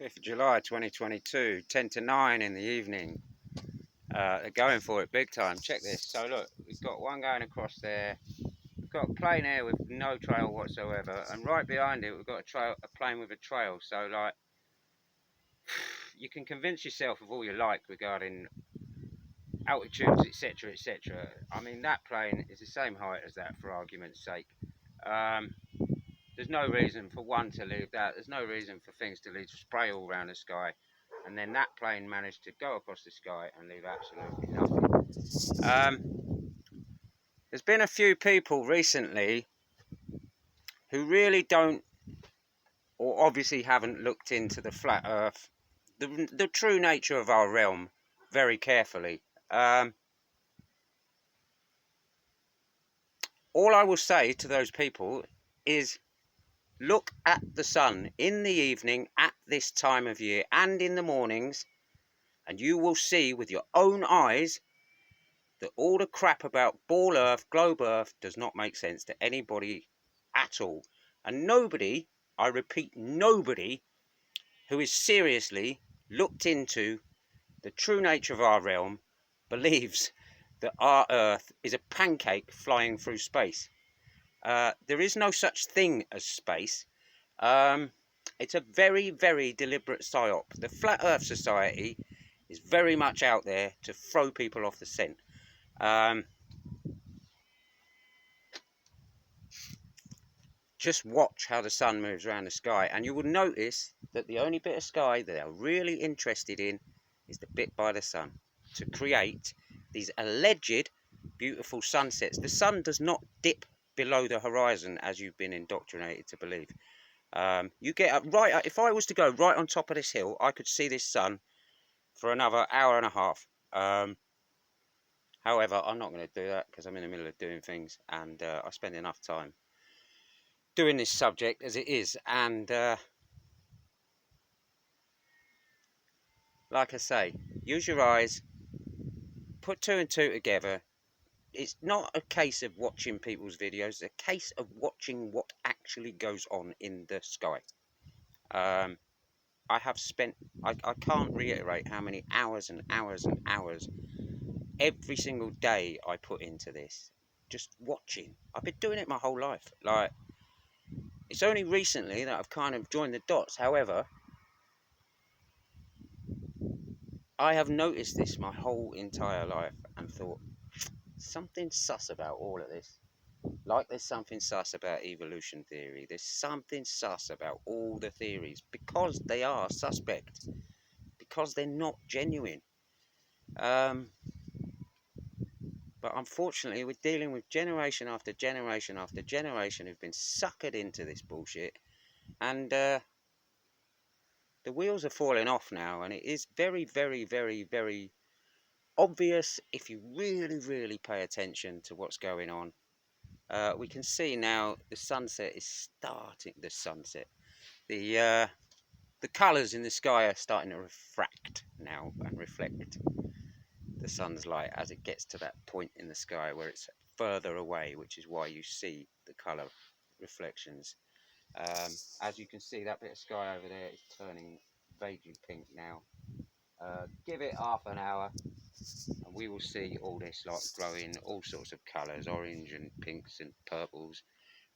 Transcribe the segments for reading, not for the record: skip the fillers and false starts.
5th of July 2022, 10 to 9 in the evening. They're going for it big time. Check this. So look, we've got one going across there. We've got a plane here with no trail whatsoever, and right behind it we've got a plane with a trail. So like, you can convince yourself of all you like regarding altitudes, etc, etc. I mean, that plane is the same height as that, for argument's sake. There's no reason for one to leave that. There's no reason for things to leave spray all around the sky. And then that plane managed to go across the sky and leave absolutely nothing. There's been a few people recently who really don't, or obviously haven't looked into the flat earth, the true nature of our realm very carefully. All I will say to those people is, look at the sun in the evening at this time of year and in the mornings, and you will see with your own eyes that all the crap about ball earth, globe earth does not make sense to anybody at all. And nobody, I repeat, nobody who is seriously looked into the true nature of our realm believes that our earth is a pancake flying through space. There is no such thing as space. It's a very, very deliberate psyop. The Flat Earth Society is very much out there to throw people off the scent. Just watch how the sun moves around the sky, and you will notice that the only bit of sky that they're really interested in is the bit by the sun, to create these alleged beautiful sunsets. The sun does not dip below the horizon as you've been indoctrinated to believe. You get up right, if I was to go right on top of this hill, I could see this sun for another hour and a half. However, I'm not going to do that because I'm in the middle of doing things, and I spend enough time doing this subject as it is. And like I say, use your eyes, put two and two together. It's not a case of watching people's videos, it's a case of watching what actually goes on in the sky. I have spent, I can't reiterate how many hours and hours and hours every single day I put into this, just watching. I've been doing it my whole life. Like, it's only recently that I've kind of joined the dots. However, I have noticed this my whole entire life and thought, something sus about all of this. Like there's something sus about evolution theory. There's something sus about all the theories, because they are suspect, because they're not genuine. But unfortunately, we're dealing with generation after generation after generation who've been suckered into this bullshit. And the wheels are falling off now. And it is very, very, very, very obvious if you really, really pay attention to what's going on. We can see now the sunset is starting. The colours in the sky are starting to refract now and reflect the sun's light as it gets to that point in the sky where it's further away, which is why you see the colour reflections. As you can see, that bit of sky over there is turning vaguely pink now. Give it half an hour and we will see all this like glowing all sorts of colours, orange and pinks and purples.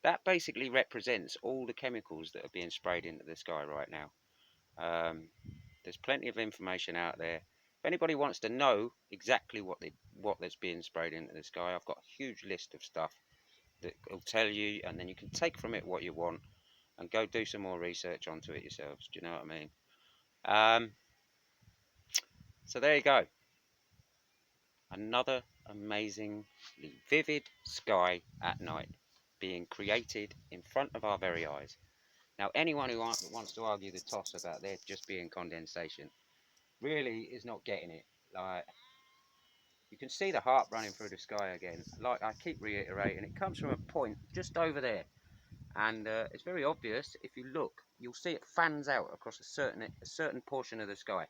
That basically represents all the chemicals that are being sprayed into the sky right now. There's plenty of information out there. If anybody wants to know exactly what that's being sprayed into the sky, I've got a huge list of stuff that will tell you, and then you can take from it what you want and go do some more research onto it yourselves. Do you know what I mean? So there you go. Another amazingly vivid sky at night being created in front of our very eyes. Now, anyone who wants to argue the toss about there just being condensation really is not getting it. Like, you can see the heart running through the sky again. Like I keep reiterating, it comes from a point just over there, and it's very obvious. If you look, you'll see it fans out across a certain portion of the sky.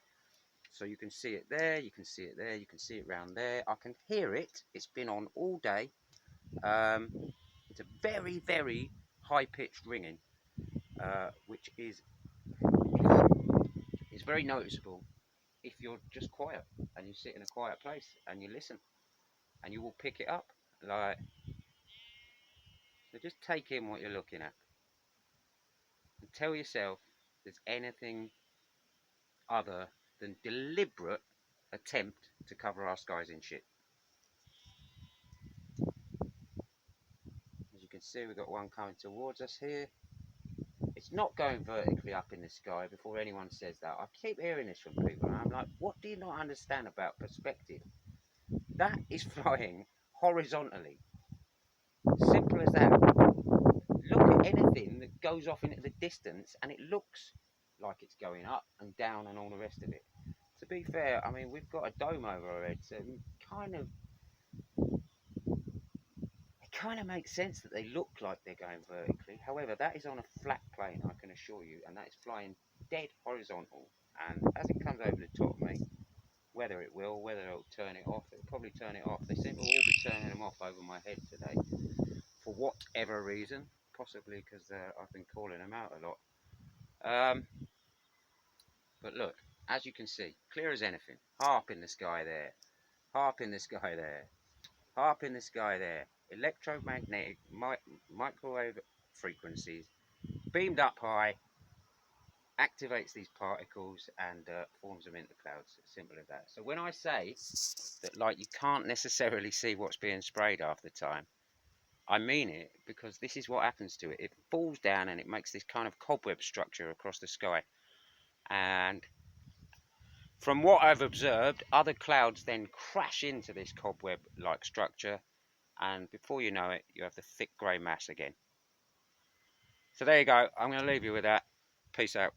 So you can see it there, you can see it there, you can see it round there. I can hear it. It's been on all day. It's a very, very high-pitched ringing, which is it's very noticeable if you're just quiet and you sit in a quiet place and you listen, and you will pick it up. Like, so just take in what you're looking at and tell yourself there's anything other than deliberate attempt to cover our skies in shit. As you can see, we've got one coming towards us here. It's not going vertically up in the sky, before anyone says that. I keep hearing this from people, and I'm like, what do you not understand about perspective? That is flying horizontally. Simple as that. Look at anything that goes off into the distance and it looks like it's going up and down and all the rest of it. To be fair, I mean, we've got a dome over our head, so it kind of makes sense that they look like they're going vertically. However, that is on a flat plane, I can assure you, and that is flying dead horizontal. And as it comes over the top of me, whether it will, whether it'll turn it off, it'll probably turn it off. They seem to all be turning them off over my head today, for whatever reason. Possibly because I've been calling them out a lot. But look, as you can see, clear as anything. Harp in the sky there. Harp in the sky there. Harp in the sky there. Electromagnetic microwave frequencies beamed up high, activates these particles and forms them into clouds. Simple as that. So when I say that, like, you can't necessarily see what's being sprayed half the time, I mean it, because this is what happens to it. It falls down and it makes this kind of cobweb structure across the sky. And from what I've observed, other clouds then crash into this cobweb-like structure, and before you know it, you have the thick grey mass again. So there you go. I'm going to leave you with that. Peace out.